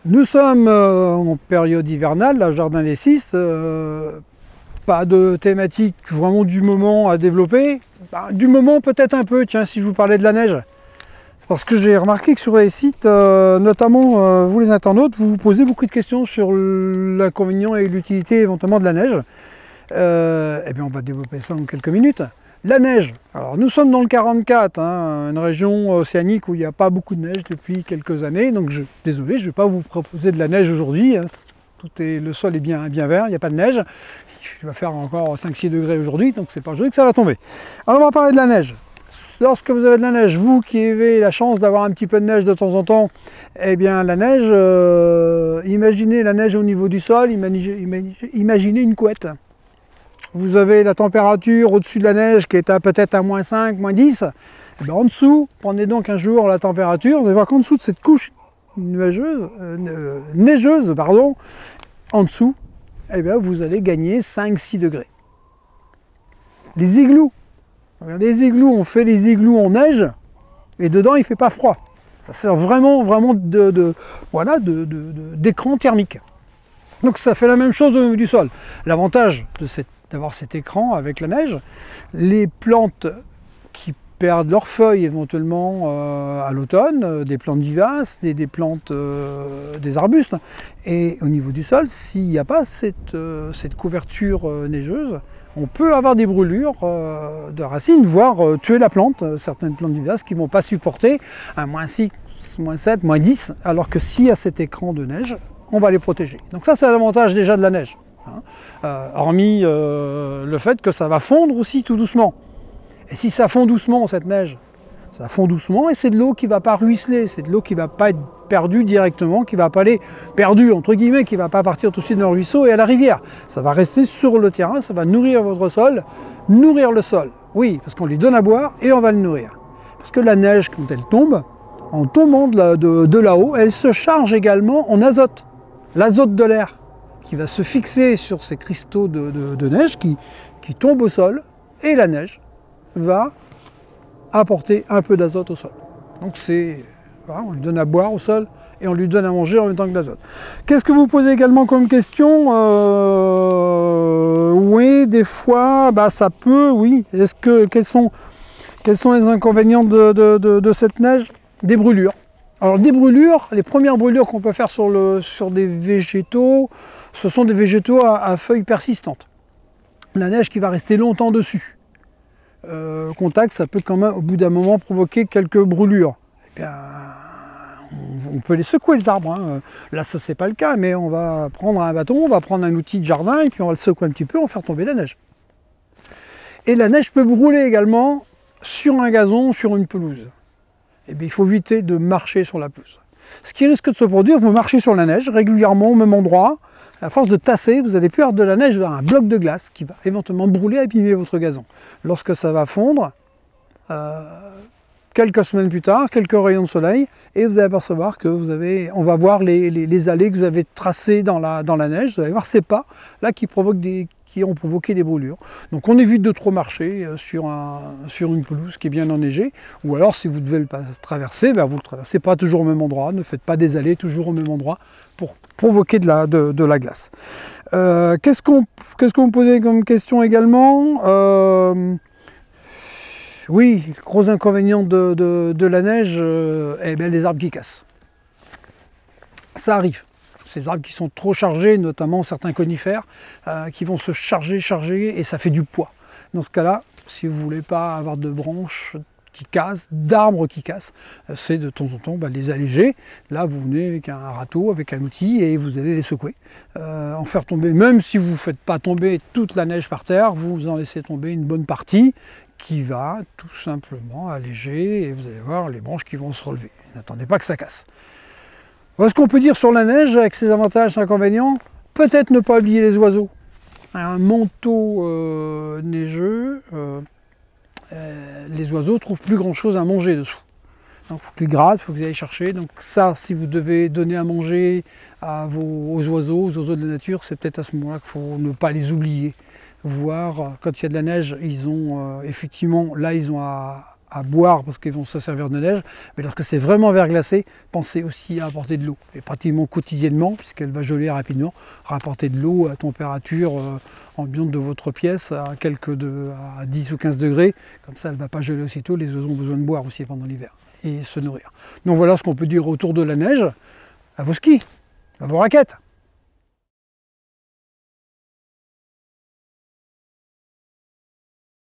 Nous sommes en période hivernale, là, Jardin des Cistes, pas de thématique vraiment du moment à développer. Du moment peut-être un peu, tiens, si je vous parlais de la neige. Parce que j'ai remarqué que sur les sites, notamment vous les internautes, vous vous posez beaucoup de questions sur l'inconvénient et l'utilité éventuellement de la neige. Eh bien on va développer ça en quelques minutes. La neige, alors nous sommes dans le 44, hein, une région océanique où il n'y a pas beaucoup de neige depuis quelques années, donc désolé, je ne vais pas vous proposer de la neige aujourd'hui, hein. Le sol est bien vert, il n'y a pas de neige, il va faire encore 5-6 degrés aujourd'hui, donc c'est pas aujourd'hui que ça va tomber. Alors on va parler de la neige. Lorsque vous avez de la neige, vous qui avez la chance d'avoir un petit peu de neige de temps en temps, eh bien la neige, imaginez la neige au niveau du sol, imaginez une couette. Vous avez la température au-dessus de la neige qui est peut-être à -5, -10. Et bien en dessous, prenez donc un jour la température, vous allez voir qu'en dessous de cette couche neigeuse, en dessous, eh bien vous allez gagner 5-6 degrés. Les igloos, regardez les igloos, on fait les igloos en neige, et dedans il ne fait pas froid. Ça sert vraiment d'écran thermique. Donc ça fait la même chose au niveau du sol. L'avantage d'avoir cet écran avec la neige, les plantes qui perdent leurs feuilles éventuellement à l'automne, des plantes vivaces, des plantes, des arbustes, et au niveau du sol, s'il n'y a pas cette couverture neigeuse, on peut avoir des brûlures de racines, voire tuer la plante, certaines plantes vivaces qui ne vont pas supporter un -6, -7, -10, alors que s'il y a cet écran de neige, on va les protéger. Donc ça, c'est l'avantage déjà de la neige. Hormis le fait que ça va fondre aussi tout doucement. Et si ça fond doucement, cette neige, ça fond doucement et c'est de l'eau qui ne va pas ruisseler, c'est de l'eau qui ne va pas être perdue directement, qui ne va pas aller perdue, entre guillemets, qui ne va pas partir tout de suite dans le ruisseau et à la rivière. Ça va rester sur le terrain, ça va nourrir votre sol, nourrir le sol. Oui, parce qu'on lui donne à boire et on va le nourrir. Parce que la neige, quand elle tombe, en tombant de là-haut, elle se charge également en azote. L'azote de l'air qui va se fixer sur ces cristaux de neige qui tombent au sol, et la neige va apporter un peu d'azote au sol. Donc voilà, on lui donne à boire au sol et on lui donne à manger en même temps que l'azote. Qu'est-ce que vous posez également comme question? Oui, des fois, ça peut, oui. Quels sont les inconvénients de cette neige? Des brûlures. Alors des brûlures, les premières brûlures qu'on peut faire sur des végétaux, ce sont des végétaux à feuilles persistantes. La neige qui va rester longtemps dessus. Contact, ça peut quand même au bout d'un moment provoquer quelques brûlures. Eh bien, on peut les secouer les arbres, hein. Là ça c'est pas le cas, mais on va prendre un bâton, on va prendre un outil de jardin et puis on va le secouer un petit peu, on va faire tomber la neige. Et la neige peut brûler également sur un gazon, sur une pelouse. Eh bien, il faut éviter de marcher sur la pelouse. Ce qui risque de se produire, vous marchez sur la neige régulièrement au même endroit, à force de tasser, vous allez perdre de la neige vers un bloc de glace qui va éventuellement brûler et abîmer votre gazon. Lorsque ça va fondre, quelques semaines plus tard, quelques rayons de soleil, et vous allez apercevoir que on va voir les allées que vous avez tracées dans la neige, vous allez voir ces pas là qui ont provoqué des brûlures. Donc on évite de trop marcher sur une pelouse qui est bien enneigée, ou alors si vous devez le traverser, vous ne le traversez pas toujours au même endroit, ne faites pas des allées toujours au même endroit pour provoquer de la glace. Qu'est-ce que vous posez comme question également? Oui, gros inconvénient de la neige, les arbres qui cassent. Ça arrive. Ces arbres qui sont trop chargés, notamment certains conifères, qui vont se charger, et ça fait du poids. Dans ce cas-là, si vous ne voulez pas avoir de branches qui cassent, d'arbres qui cassent, c'est de temps en temps les alléger. Là, vous venez avec un râteau, avec un outil, et vous allez les secouer. En faire tomber, même si vous ne faites pas tomber toute la neige par terre, vous en laissez tomber une bonne partie, qui va tout simplement alléger, et vous allez voir les branches qui vont se relever. N'attendez pas que ça casse. Voilà ce qu'on peut dire sur la neige avec ses avantages et ses inconvénients. Peut-être ne pas oublier les oiseaux. Un manteau neigeux, les oiseaux ne trouvent plus grand chose à manger dessous. Donc il faut qu'ils grattent, il faut qu'ils aillent chercher. Donc ça, si vous devez donner à manger aux oiseaux de la nature, c'est peut-être à ce moment-là qu'il faut ne pas les oublier. Voir quand il y a de la neige, ils ont effectivement, là ils ont à à boire parce qu'ils vont se servir de neige, mais lorsque c'est vraiment verglacé, pensez aussi à apporter de l'eau. Et pratiquement quotidiennement, puisqu'elle va geler rapidement, rapporter de l'eau à température ambiante de votre pièce à à 10 ou 15 degrés, comme ça elle ne va pas geler aussitôt, les oiseaux ont besoin de boire aussi pendant l'hiver et se nourrir. Donc voilà ce qu'on peut dire autour de la neige, à vos skis, à vos raquettes.